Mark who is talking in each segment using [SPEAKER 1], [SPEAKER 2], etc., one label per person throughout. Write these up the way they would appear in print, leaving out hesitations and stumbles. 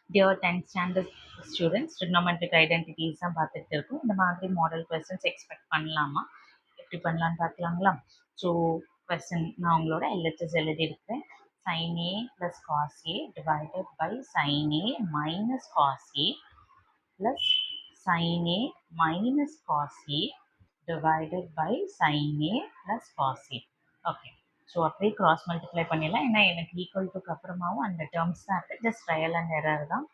[SPEAKER 1] Dear 10th standard students, trigonometric identities தான் பார்த்துட்டு இருக்கோம். இந்த மாதிரி மாடல் கொஸ்டின்ஸ் எக்ஸ்பெக்ட் பண்ணலாமா? எப்படி பண்ணலான்னு பார்க்கலாங்களா? ஸோ கொஸ்டின் நான் உங்களோட எல்ஹெச்எஸ் எழுதியிருக்கேன். sin a plus cos a divided by sin a minus cos a plus sin a minus cos a divided by sin a plus cos a. Okay, so அப்படியே cross multiply பண்ணிடலாம். ஏன்னா எனக்கு equal டுக்கு அப்புறமாவும் அந்த terms தான் இருக்குது. Just trial and error தான்.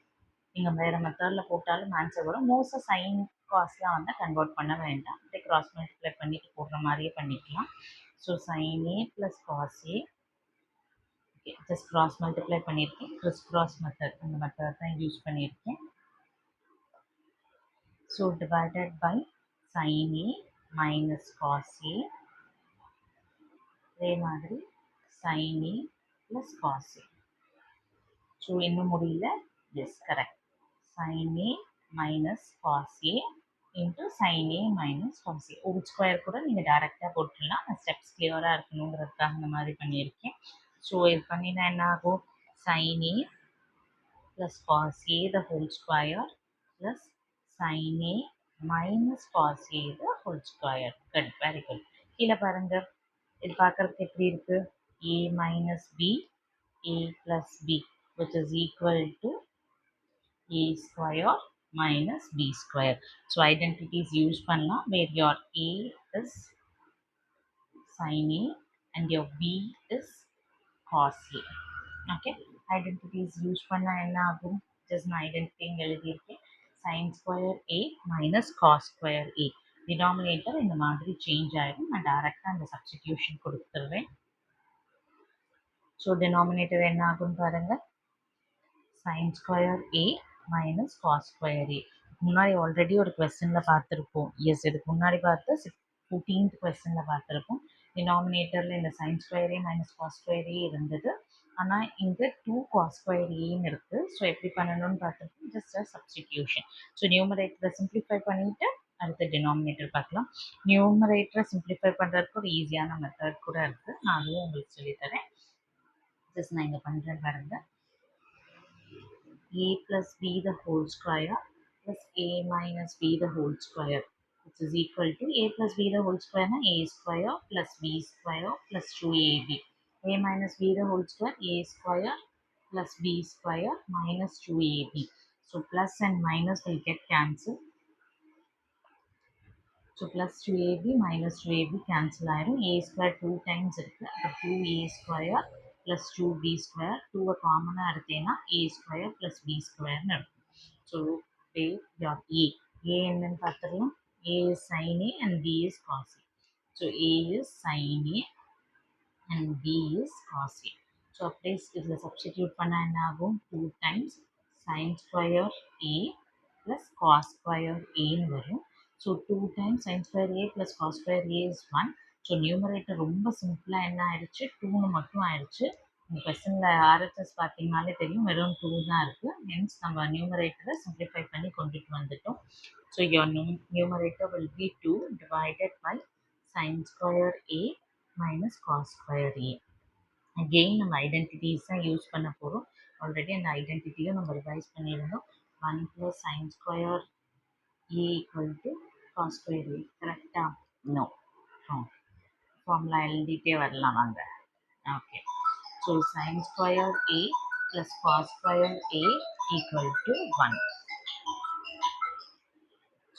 [SPEAKER 1] நீங்கள் வேறு மெத்தடில் போட்டாலும் ஆன்சர் வரும். மோஸ்ட்டாக சைன் காஸ்லாம் வந்து கன்வெர்ட் பண்ண வேண்டாம். அப்படியே கிராஸ் மல்டிப்ளை பண்ணிட்டு போடுற மாதிரியே பண்ணிக்கலாம். So sine A plus cos A, okay, just cross multiply பண்ணியிருக்கேன். கிறிஸ் கிராஸ் மெத்தட், அந்த மெத்தட் தான் யூஸ் பண்ணியிருக்கேன். So divided by sine A minus cos A, அதே மாதிரி sine A plus cos A. So இன்னும் முடியல. Yes, correct. sin a minus cos a into sin a minus cos a. Whole square கூட நீங்கள் டேரெக்டாக போட்டுடலாம். நான் ஸ்டெப்ஸ் கிளியராக இருக்கணுங்கிறதுக்காக இந்த மாதிரி பண்ணியிருக்கேன். ஸோ இது பண்ணினா என்ன ஆகும்? sin a plus cos a the whole square plus sin a minus cos a the whole square. Good, very good. கீழே பாருங்க, இது பார்க்கறதுக்கு எப்படி இருக்கு? a minus b, a plus b, which is equal to a square minus b square. So identities use பண்ணலாம், where your a is sin a and your b is cos a. Okay, identities use பண்ணா என்ன ஆகும்? just நான் identity எழுதியிருக்கேன். sin square a minus cos square a. denominator இந்த மாதிரி change ஆயிடும். நான் டைரக்டாக அந்த substitution கொடுத்துருவேன். ஸோ denominator என்ன ஆகும் பாருங்க, sin square a minus cos square a. முன்னாடி ஆல்ரெடி ஒரு கொஸ்டினில் பார்த்துருப்போம். எஸ், இதுக்கு முன்னாடி பார்த்து 14th கொஸ்டினில் பார்த்துருப்போம். டினாமினேட்டரில் இந்த sin square a minus cos square a இருந்தது. ஆனால் இங்கே 2 cos square aன்னு இருக்குது. ஸோ எப்படி பண்ணணும்னு பார்த்துருப்போம். Just a substitution. ஸோ நியூமரேட்டரை சிம்பிளிஃபை பண்ணிவிட்டு அடுத்த டினாமினேட்டர் பார்க்கலாம். நியூமரேட்டரை சிம்பிளிஃபை பண்ணுறதுக்கு ஒரு ஈஸியான மெத்தட் கூட இருக்குது. நான் அதுவும் உங்களுக்கு சொல்லித்தரேன். ஜஸ்ட் நான் இங்கே பண்ணுறேன் பாருங்க. a plus b the whole square plus a minus b the whole square, which is equal to a plus b the whole square na a square plus b square plus 2ab. a minus b the whole square, a square plus b square minus 2ab. So plus and minus will get cancelled. So plus 2ab minus 2ab cancel ஆயிடும். a square 2 times இருக்கு. அப்போ 2a square plus 2b square, 2 காமனாக எடுத்தேன்னா a square plus b squareன்னு இருக்கும். So your a என்னன்னு பார்த்துடலாம். a is sin a and b is cos a. So a is sin a and b is cos a. So அப்படியே இதில் substitute பண்ணால் என்ன ஆகும்? 2 times sin square a plus cos square aன்னு வரும். So 2 times sin square a plus cos square a is 1. So numerator ரொம்ப சிம்பிளாக என்ன ஆயிடுச்சு? 2ன்னு மட்டும் ஆயிடுச்சு. இந்த கொஸ்டினில் ஆர்ஹெச்எஸ் பார்த்தீங்கனாலே தெரியும், வெறும் 2 தான் இருக்குது. ஹென்ஸ் நம்ம நியூமரேட்டரை சிம்பிளிஃபை பண்ணி கொண்டுட்டு வந்துட்டோம். So your numerator will be 2 divided by sin square a minus cos square a. Again நம்ம ஐடென்டிட்டிஸ் தான் யூஸ் பண்ண போகிறோம். ஆல்ரெடி அந்த ஐடென்டிட்டியும் நம்ம ரிவைஸ் பண்ணியிருந்தோம். 1 plus sin square a equal to cos square a. கரெக்டா? நோ, ஃபார்முலா எழுதிட்டே வரலாம் வாங்க. Okay, so sin square a plus cos square a equal to 1.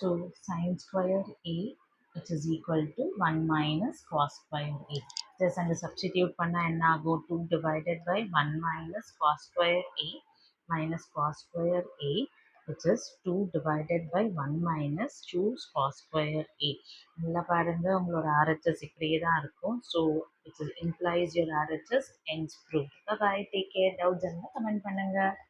[SPEAKER 1] So sin square a, which is equal to 1 minus cos square a. Just and substitute பண்ணா என்ன ஆகும்? 2 divided by 1 minus cos square a minus cos square a, which is 2 divided by 1 minus 2 cos square a. நல்லா பாருங்க, உங்களோட RHS இப்படியே தான் இருக்கும். So it implies your RHS ends proved. Bye bye, take care. Doubts இருந்தால் comment பண்ணுங்க.